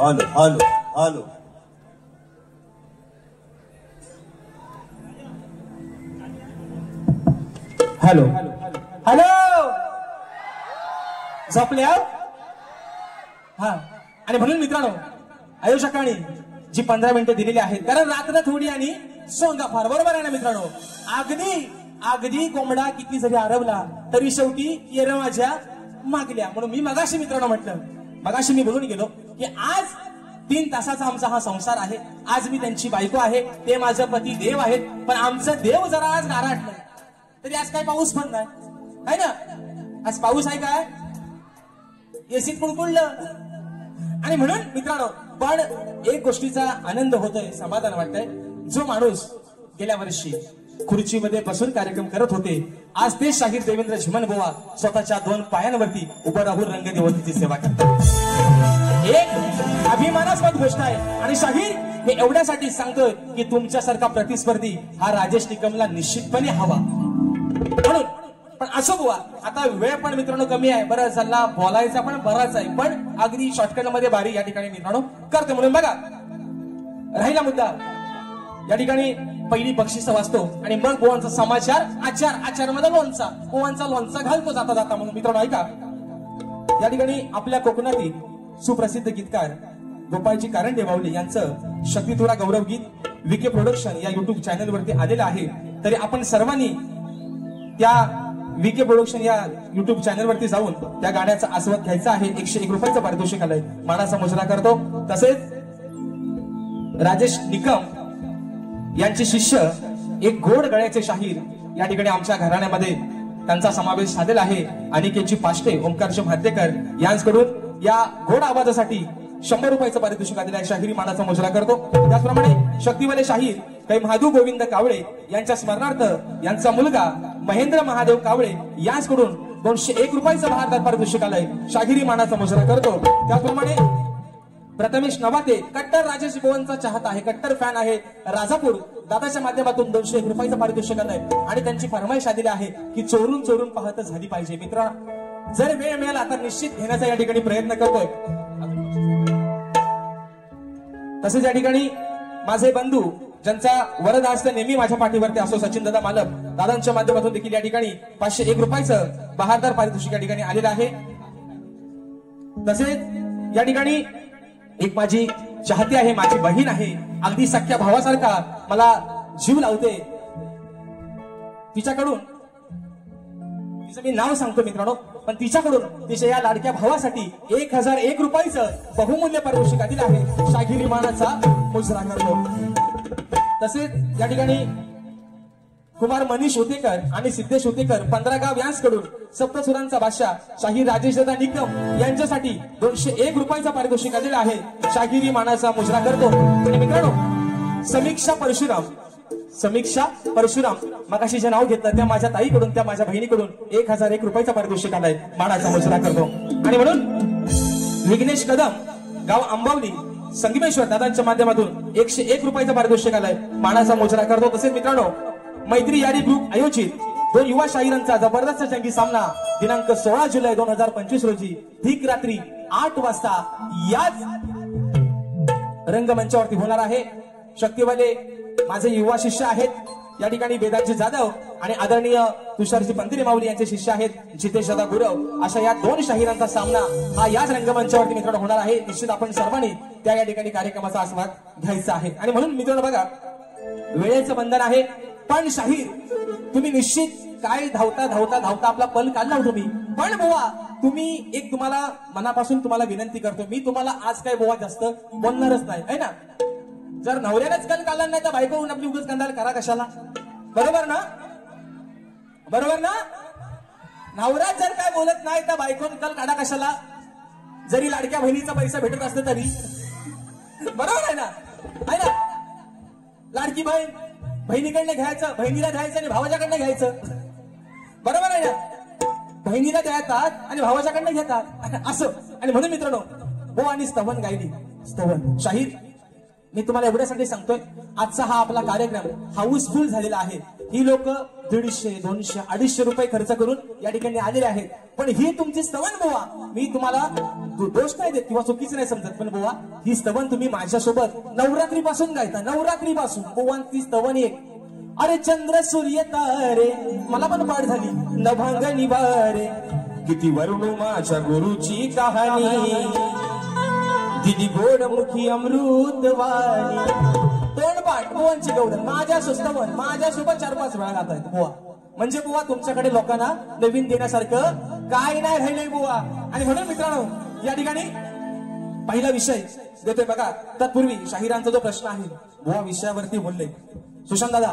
Hello hello hello hello hello झोपल्या हा. आणि म्हणून मित्रांनो आयुष्याकाळी जी 15 मिनिटं दिलेली आहेत कारण रात्र थोडी आणि सोंगा फार, बरोबर आहे ना मित्रांनो. अगदी कोंबडा किती जरी आरवला तरी शेवटी येर माझ्या मागल्या. म्हणून मी मगाशी मित्रांनो म्हटलं, मगाशी मी बोलून गेलो की आज 3 तासाचा आमचा हा संसार आहे. आज मी त्यांची बायको आहे, ते माझं पती देव आहेत. पण आमचं देव जरा आज गारठलं तरी आज काय पाऊस पण नाही आहे ना. आज पाऊस आहे काय, एसीत कुळकुळलं. आणि म्हणून मित्रांनो पण एक गोष्टीचा आनंद होतोय, समाधान वाटतंय. जो माणूस गेल्या वर्षी खुर्चीमध्ये बसून कार्यक्रम करत होते आज ते शाहीर देवेंद्र झिमन बुवा स्वतःच्या 2 पायांवरती उभं राहून रंगदेवतेची सेवा करतात. एक अभिमानास्पद गोष्ट आहे. आणि शाहीर हे एवढ्यासाठी सांगतोय की तुमच्यासारखा प्रतिस्पर्धी हा राजेश निकमला निश्चितपणे हवा. म्हणून पण असो बुवा आता वेळ पण मित्रांनो कमी आहे. बरं झाला बोलायचा पण बराच आहे पण अगदी शॉर्टकट मध्ये बारी या ठिकाणी मित्रांनो करते. म्हणून बघा राहिला मुद्दा या ठिकाणी पहिली बक्षिस वाचतो आणि मग बुवांचा समाचार आचार मध्ये लोणचा बुवांचा लोणचा घालतो जाता जाता. म्हणून मित्रांनो ऐका या ठिकाणी आपल्या कोकणातील सुप्रसिद्ध गीतकार गोपाळजी कारंडे बावले यांचं शक्तितुरा गौरव गीत विके प्रोडक्शन या युट्यूब चॅनल वरती आलेलं आहे. तरी आपण सर्वांनी त्या विके प्रोडक्शन या युट्यूब चॅनल वरती जाऊन त्या गाण्याचा आस्वाद घ्यायचा आहे. 101 रुपयाचं पारितोषिक आलंय, मानाचा मुजरा करतो. तसेच राजेश निकम यांचे शिष्य एक गोड गळ्याचे शाहीर या ठिकाणी आमच्या घराण्यामध्ये त्यांचा समावेश झालेला आहे. अनिकेतजी पाष्टे, ओंकारजी म्हातेकर यांच्याकडून या गोड आवाजासाठी 100 रुपयाचं पारितोषिक आलेलं आहे. शाहिरी मानाचा मुजरा करतो. त्याचप्रमाणे शक्तिवाले शाहीर काही महादू गोविंद कावळे यांच्या स्मरणार्थ यांचा मुलगा महेंद्र महादेव कावळे यांच्याकडून 201 रुपयाचं बहारदार पारितोषिक आलंय. शाहिरी मानाचा मुजरा करतो. त्याचप्रमाणे प्रथमेश नवाते कट्टर राजेश बुवांचा चाहता आहे, कट्टर फॅन आहे, राजापूर दादाच्या माध्यमातून 201 रुपयाचं पारितोषिक आलंय. आणि त्यांची फरमाईश आलेली आहे की चोरून चोरून पाहत झाली पाहिजे. मित्र जर वेळ मिळाला तर निश्चित घेण्याचा या ठिकाणी प्रयत्न करतोय. तसेच या ठिकाणी माझे बंधू ज्यांचा वरद हस्त नेहमी माझ्या पाठीवरती असो सचिन दादा मालक दादांच्या माध्यमातून देखील या ठिकाणी 501 रुपयाचं बहारदार पारितोषिक या ठिकाणी आलेलं आहे. तसेच या ठिकाणी एक माझी चाहती आहे, माझी बहीण आहे, अगदी सख्या भावासारखा मला जीव लावते. तिच्याकडून तिचं मी नाव सांगतो मित्रांनो पण तिच्याकडून तिच्या या लाडक्या भावासाठी 1001 रुपयाचं बहुमूल्य पारितोषिक दिलं आहे. शाहिरी मानाचा मुजरा करतो. तसेच या ठिकाणी कुमार मनीष होतेकर आणि सिद्धेश होतेकर 15 गाव यांच्याकडून सप्तसुरांचा बादशाह शाहीर राजेश दादा निकम यांच्यासाठी 201 रुपयाचा पारितोषिक दिला आहे. शाहिरी मानाचा मुजरा करतो. आणि मित्रांनो समीक्षा परशुराम मगाशी जे नाव घेतलं त्या माझ्या ताईकडून त्या माझ्या बहिणीकडून 1001 रुपयाचा पारितोषिक आलाय. मानाचा मुजरा करतो. आणि म्हणून विघ्नेश कदम गाव अंबावली संगमेश्वर दादांच्या माध्यमातून 101 रुपयाचा पारितोषिक आलाय. मानाचा मुजरा करतो. तसेच मित्रांनो मैत्री यारी ग्रुप आयोजित 2 युवा शाहिरांचा जबरदस्त जंगी सामना दिनांक 16 जुलै 2025 रोजी ठीक रात्री 8 वाजता याच रंगमंचावरती होणार आहे. शक्तिवाले माझे युवा शिष्य आहेत या ठिकाणी वेदांजी जाधव आणि आदरणीय तुषारजी पंतिरे माऊली यांचे शिष्य आहेत जितेश दादा गुरव. अशा या 2 शाहिरांचा सामना हा याच रंगमंचावरती मित्रांनो होणार आहे. निश्चित आपण सर्वांनी त्या या ठिकाणी कार्यक्रमाचा आस्वाद घ्यायचा आहे. आणि म्हणून मित्रांनो बघा वेळेचं बंधन आहे पण शाहीर तुम्ही निश्चित काय धावता आपला पल काढला तुम्ही. पण बुवा तुम्ही एक तुम्हाला मनापासून तुम्हाला विनंती करतो मी तुम्हाला आज काय बुवा जास्त बोलणारच नाही है ना. जर नवऱ्यानेच कल काढला नाही तर बायको होऊन आपली उगाच कंदाल करा कशाला. बरोबर ना नवरा जर काय बोलत नाही तर बायकोन कल काढा कशाला. जरी लाडक्या बहिणीचा पैसा भेटत असतं तरी बरोबर आहे ना. लाडकी बहीण बहिणीकडनं घ्यायचं, बहिणीला द्यायचं आणि भावाच्याकडनं घ्यायचं. बरोबर आहे ना. बहिणीला देतात आणि भावाच्याकडनं घेतात असं. आणि म्हणून मित्रांनो हो आणि स्तवन गायली स्तवन शाहीर मी तुम्हाला एवढ्यासाठी सांगतोय आजचा हा आपला कार्यक्रम हाऊसफुल झालेला आहे. ही लोक 150, 200, 250 रुपये खर्च करून या ठिकाणी आलेले आहेत. पण ही तुमची स्तवन बुवा, मी तुम्हाला दोष नाही देत किंवा चुकीचं नाही समजत, पण बुवा ही स्तवन तुम्ही माझ्यासोबत नवरात्रीपासून गायता. नवरात्रीपासून बुवा ती स्तवन एक. अरे चंद्र सूर्य तारे, मला पण पाठ झाली. नभांग निवारे किती वरुणू माझ्या गुरुची कहाणी, दिदी गोड मुखी अमृतवाणी. तोंडपाठ बुवांची गौडन माझ्या स्तवन माझ्यासोबत 4-5 वेळा गातायत बुवा. म्हणजे बुवा तुमच्याकडे लोकांना नवीन देण्यासारखं काय नाही राहिलंय बुवा. आणि म्हणून मित्रांनो या ठिकाणी पहिला विषय देतोय बघा. तत्पूर्वी शाहिरांचा जो प्रश्न आहे बुवा विषयावरती बोलले. सुशांत दादा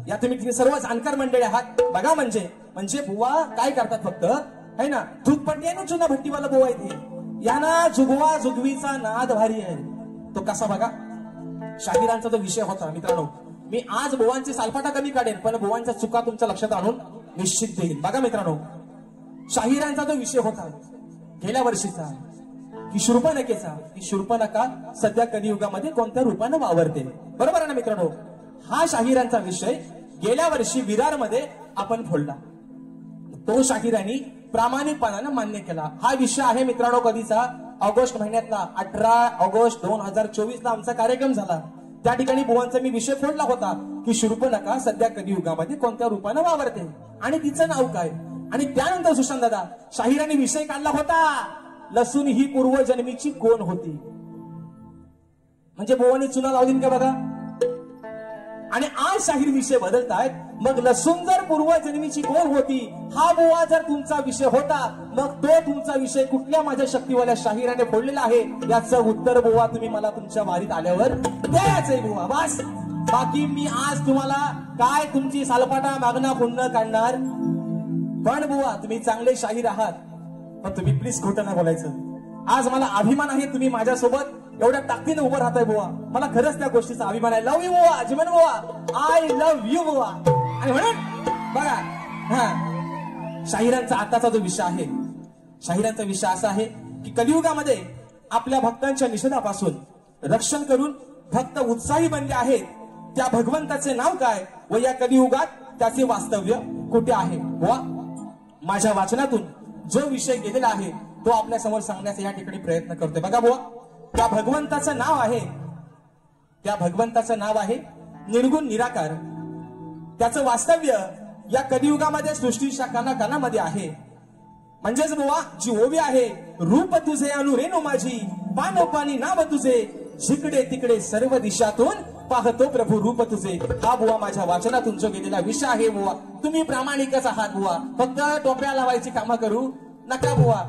या तुम्ही सर्व जाणकार मंडळी आहात बघा. म्हणजे बुवा काय करतात फक्त है ना, धूपपट्टी आहे ना चुना भट्टीवाला बुवा इथे, यांना जुगवा जुगवीचा नाद भारी आहे. तो कसा बघा. शाहिरांचा जो विषय होता मित्रांनो, मी आज बुवांची सालपाटा कमी काढेन पण बुवांच्या चुका तुमच्या लक्षात आणून निश्चित देईन. बघा मित्रांनो, शाहिरांचा जो विषय होता गेल्या वर्षीचा की शूर्पणखेचा, की शूर्पणखा सध्या कलियुगामध्ये कोणत्या रूपाने वावरते, बरोबर आहे ना मित्रांनो. हा शाहिरांचा विषय गेल्या वर्षी विरारमध्ये आपण फोडला. तो शाहिरांनी प्रामाणिकपणाने मान्य केला. हा विषय आहे मित्रांनो कधीचा, ऑगस्ट महिन्यातला 18 ऑगस्ट 2024 ला आमचा कार्यक्रम झाला. त्या ठिकाणी बुवांचा मी विषय फोडला होता की शूर्पणखा सध्या कलियुगामध्ये कोणत्या रूपाने वावरते आणि तिचं नाव काय. आणि त्यानंतर सुशांत दादा शाहिरांनी विषय काढला होता लसूण ही पूर्वजन्मीची कोण होती. म्हणजे बुवांनी चुना लावली का बघा. आणि आज शाहीर विषय बदलतायत. मग लसूण जर पूर्वजन्मीची कोण होती हा बुवा जर तुमचा विषय होता, मग तो तुमचा विषय कुठल्या माझ्या शक्तीवाल्या शाहिराने फोडलेला आहे याचं उत्तर बुवा तुम्ही मला तुमच्या वारीत आल्यावर द्यायचंय बुवा. बस बाकी मी आज तुम्हाला काय तुमची सालपाटा मागणा पुन्हा काढणार. पण बुवा तुम्ही चांगले शाहीर आहात, पण तुम्ही प्लीज खोटं नाही बोलायचं. आज मला अभिमान आहे तुम्ही माझ्यासोबत एवढ्या ताकदीने उभं राहताय बुवा. मला खरंच त्या गोष्टीचा अभिमान आहे. लव्ह यू बुवा, जीवन बुवा, आय लव्ह यू बुवा. आणि म्हणून बघा हा शाहिरांचा आताचा जो विषय आहे, शाहिरांचा विषय असा आहे की कलियुगामध्ये आपल्या भक्तांच्या निषेधापासून रक्षण करून भक्त उत्साही बनले आहेत. त्या भगवंताचे नाव काय व या कलियुगात त्याचे वास्तव्य कुठे आहे. बुवा माझ्या वाचनातून जो विषय गेलेला आहे तो आपल्या समोर सांगण्याचा या ठिकाणी प्रयत्न करतोय. बघा बुवा त्या भगवंताचं नाव आहे निर्गुण निराकार. त्याचं वास्तव्य या कलियुगामध्ये सृष्टीच्या कानाकानामध्ये आहे. म्हणजेच बुवा जी ओवी आहे रूप तुझे अनुरेणू माझी, पानोपानी नाव तुझे, जिकडे तिकडे सर्व दिशातून पाहतो प्रभू रूप तुझे. हा बुवा माझ्या वाचनातून जो गेलेला विषय आहे बुवा. तुम्ही प्रामाणिकच आहात बुवा, फक्त टोप्या लावायची कामं करू नका बुवा.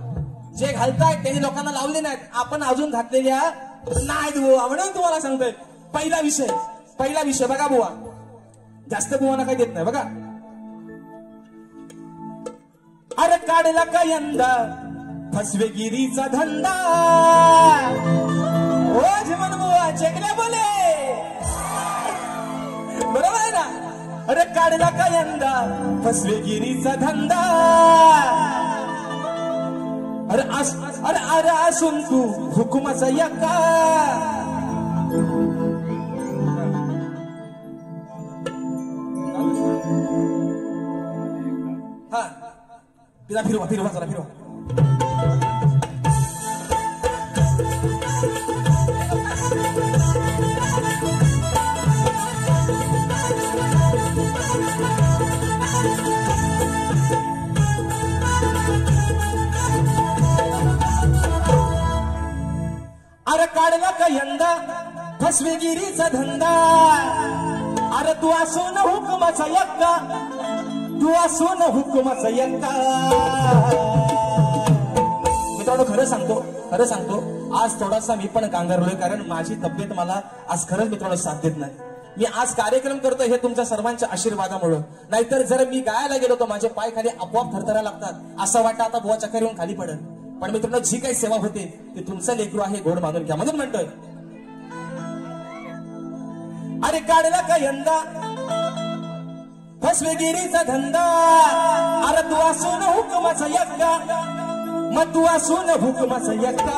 जे घालतायत त्यांनी लोकांना लावले नाहीत, आपण अजून घातलेल्या नाहीत बुवा. म्हणून तुम्हाला सांगतोय पहिला विषय बघा बुवा. जास्त बुवाना काही देत नाही बघा. अरे काढला का यंदा फसवेगिरीचा धंदा, ओ जीवन बुवा चेकल्या बोले, बरोबर आहे ना. अरे काढला का यंदा फसवेगिरीचा धंदा, अरे असून तू हुकुमाचा यक्का. हा फिरवा चला फिरवा. अरे काढला का यंदा फसवेगिरीचा धंदा, अरे तू असून हुकुमाचा यक्का, तू असून हुकुमाचा यक्का. मित्रांनो खरं सांगतो आज थोडासा मी पण गांगरलोय, कारण माझी तब्येत मला आज खरंच मित्रांनो साथ देत नाही. मी आज कार्यक्रम करतोय हे तुमच्या सर्वांच्या आशीर्वादामुळे. नाहीतर जर मी गायला गेलो तर माझे पाय खाली आपोआप थरथरा लागतात. असं वाटतं आता बुवा चक्कर येऊन खाली पडेल. पण मित्रांनो जी काही सेवा होते ती तुमचं लेकरू आहे, गोड मानून घ्या. म्हणून म्हणतोय अरे काढला का यंदा फसवेगिरीचा धंदा, अरे तू असून हुकुमाचा यक्का, मग तू असून हुकुमाचा यक्का.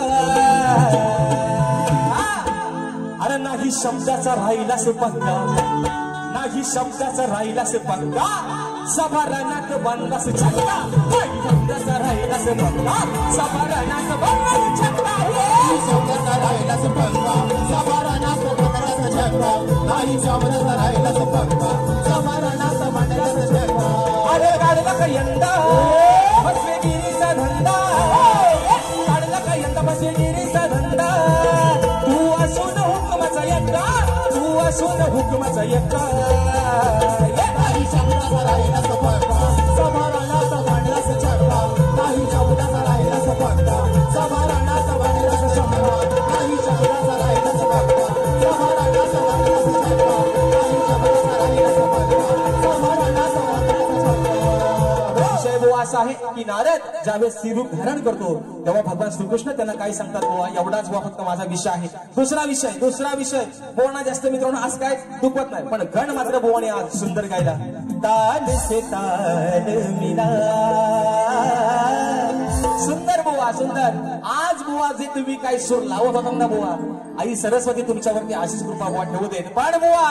अरे नाही शब्दाचा राहिला सुपक्का, नाही नाही शब्दाचा राहिलास पक्का सभारणात बांधलास छक्का नाही शब्दाचा राहिलास पक्का सभारणात बांधलास छक्का शब्दाचा राहिलास पक्का सभारणात बांधलास छक्का नाही शब्दाचा राहिलास पक्का सभारणात बांधलास छक्का अरे काढला का यंदा फसवेगिरीचा धंदा काढला का यंदा फसवेगिरीचा धंदा तू असून हुकुमाचा यक्का तू असून हुकुमाचा यक्का नाही शब्दाचा राहिलास पक्का सभारणात बांधलास छक्का नाही शब्दाचा राहिलास पक्का सभारणात बांधलास छक्का नाही शब्दाचा राहिलास पक्का सभारणात बांधलास छक्का नाही शब्दाचा राहिलास पक्का सभारणात बांधलास छक्का विषय बुवा असा आहे की नारद ज्यावेळेस स्त्रीरूप धारण करतो तेव्हा भगवान श्रीकृष्ण त्यांना काय सांगतात बुवा एवढाच बुवा फक्त माझा विषय आहे दुसरा विषय बोलणं जास्त मित्रांनो आज काय दुखत नाही पण गण मात्र बुवाने आज सुंदर गायला ताल से ताल मिला सुंदर बुवा सुंदर आज बुवा जे तुम्ही काय सूर लावत होता ना बुवा आई सरस्वती तुमच्यावरती अशीच कृपा बुवा ठेवू देत पण बुवा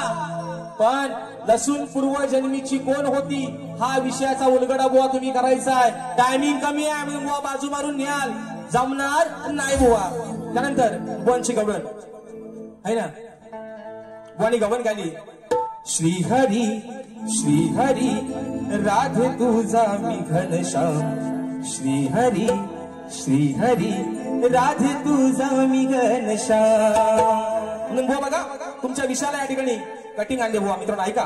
पण लसूण पूर्वजन्मीची कोण होती हा विषयाचा उलगडा बुवा तुम्ही करायचा आहे टायमिंग कमी आहे आम्ही बुवा बाजू मारून न्याल जमणार नाही बुवा त्यानंतर बुवांची गवळण है ना बुवानी गवळण गाली श्रीहरी श्रीहरी राधे तुझा मी घनश्याम श्रीहरी श्रीहरी राधे तुझा मी घनश्याम म्हणून बुवा बघा तुमच्या विषयाला या ठिकाणी कटिंग आणले बुवा मित्रांनो ऐका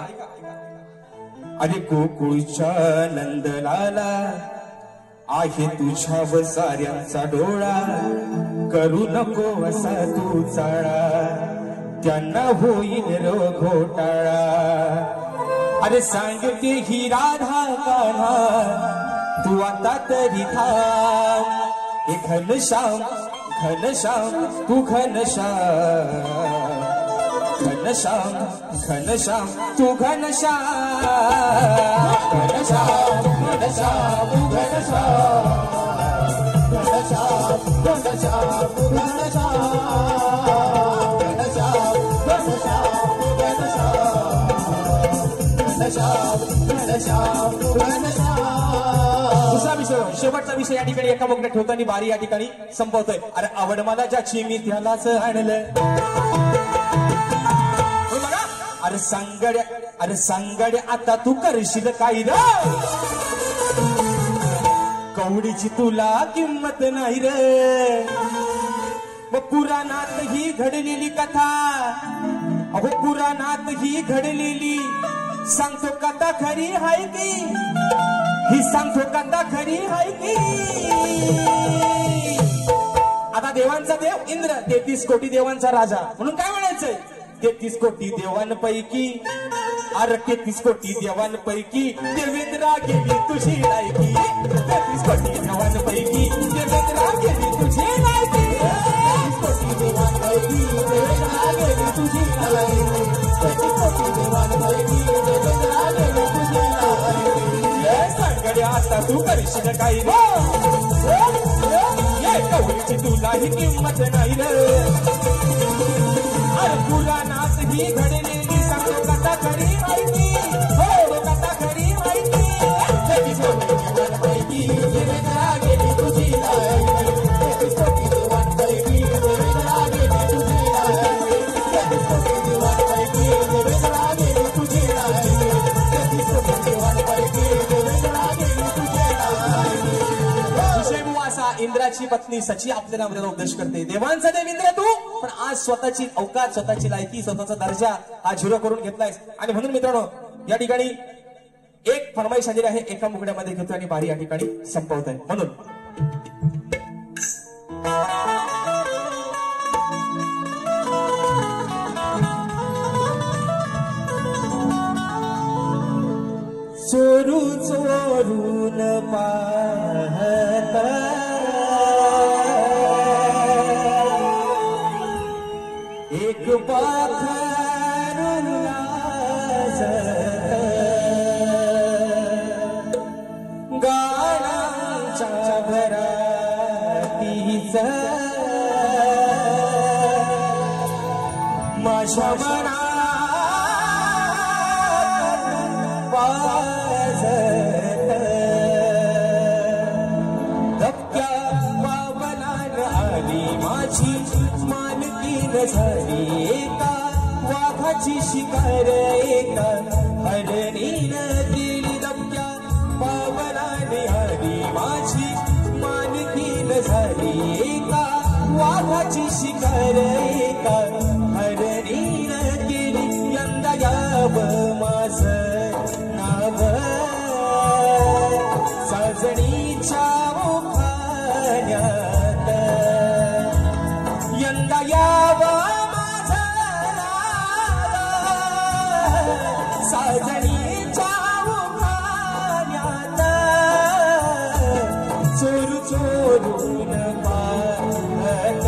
अरे गोकुळच्या नंदलाला आहे तुझ्यावर साऱ्यांचा डोळा करू नको असा तू चाळा त्यांना होईल रो घोटाळा अरे सांगते ही राधा कान्हा तू आता तरी थांब हे घनश्याम घनश्याम तू घनश्याम घनश्याम घनश्याम तू घनश्याम घनश्याम घनश्याम घनश्याम घनश्याम घनश्याम घनश्याम दुसरा विषय शेवटचा विषय या ठिकाणी एका बोकड्यात ठेवताना बारी या ठिकाणी संपवतोय अरे आवड मला ज्याची मी त्यालाच आणलं अरे सांगड्या आता तू करशील काय रे कवडीची तुला किंमत नाही रे मग पुराणात ही घडलेली कथा अहो पुराणात ही घडलेली सांगतो कथा खरी हाय की ही सांगतो कथा खरी हाय की आता देवांचा देव इंद्र 33 कोटी देवांचा राजा म्हणून काय म्हणायचंय 33 कोटी देवांपैकी अरे 33 कोटी देवांपैकी देवेंद्रा गेली तुझी लायकी 33 कोटी देवांपैकी देवेंद्रा गेली तुझी लायकी 33 कोटी देवांपैकी देवेंद्रा गेली तुझी लायकी 33 कोटी देवांपैकी देवेंद्रा गेली तुझी लायकी सांगड्या आता तू करशील काही ये कवडीची तुलाही किंमत नाही रे अरे पुराणात ही घडलेली सांगतो कथा खरी माहिती हो कथा खरी माहिती 33 कोटी देवांपैकी देवेंद्रा गेली तुझी लायकी 33 कोटी देवांपैकी देवेंद्रा गेली तुझी लायकी 33 कोटी देवांपैकी देवेंद्रा गेली तुझी लायकी 33 कोटी देवांपैकी देवेंद्रा गेली तुझी लायकी विषय बुवा असा इंद्राची पत्नी सची आपल्याला उपदेश करते देवांचा देव इंद्र तू पण आज स्वतःची अवकाश स्वतःची लायकी स्वतःचा दर्जा हा झिरो करून घेतलायस आणि म्हणून मित्रांनो या ठिकाणी एक फरमाईश आलेली आहे एका मुगड्यामध्ये घेतो आणि बारी या ठिकाणी संपवत आहे म्हणून चोरू चोरून पाहत एक पाखरून गाण्याच्या भरातीच माझ्या मनात वाजत धक्क्या पावलान आली माझी मानकीन झाली एका वाघाची शिकार एका हरणीनं केली धक्क्या पावलाने आली माझी मानकीन झाली एका वाघाची शिकार एका हरणीनं केली यंदा याव माझं नाव साजणीच्या मुखान्यात यंदा याव माझं नाव साजणीच्या मुखान्यात चोरू चोरून पाहत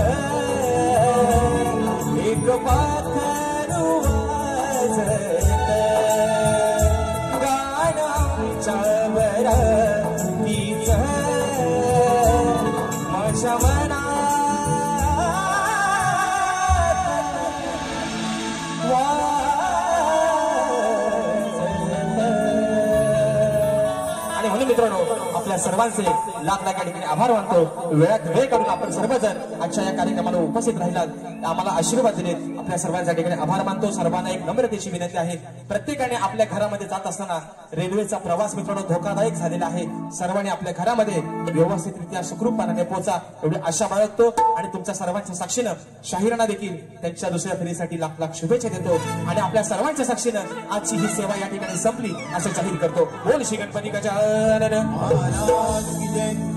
एक पाखरू वाजत गाण्याच्या वरतीच माझ्या मनात वाजत. आणि म्हणून मित्रांनो आपल्या सर्वांचे लाख लाख या ठिकाणी आभार मानतो. वेळात वेळ काढून आपण सर्वजण आजच्या या कार्यक्रमाला उपस्थित राहिलात, आम्हाला आशीर्वाद दिलेत. आपल्या सर्वांच्या ठिकाणी आभार मानतो. सर्वांना एक नम्रतेची विनंती आहे, प्रत्येकाने आपल्या घरामध्ये जात असताना रेल्वेचा प्रवास मित्रांनो धोकादायक झालेला आहे. सर्वांनी आपल्या घरामध्ये व्यवस्थितरित्या सुखरूपपणाने पोहोचा एवढी आशा बाळगतो. आणि तुमच्या सर्वांच्या साक्षीनं शाहीरांना देखील त्यांच्या दुसऱ्या फेरीसाठी लाख लाख शुभेच्छा देतो. आणि आपल्या सर्वांच्या साक्षीनं आजची ही सेवा या ठिकाणी संपली असं जाहीर करतो. बोल श्री गणपती गजानन महाराज की जय.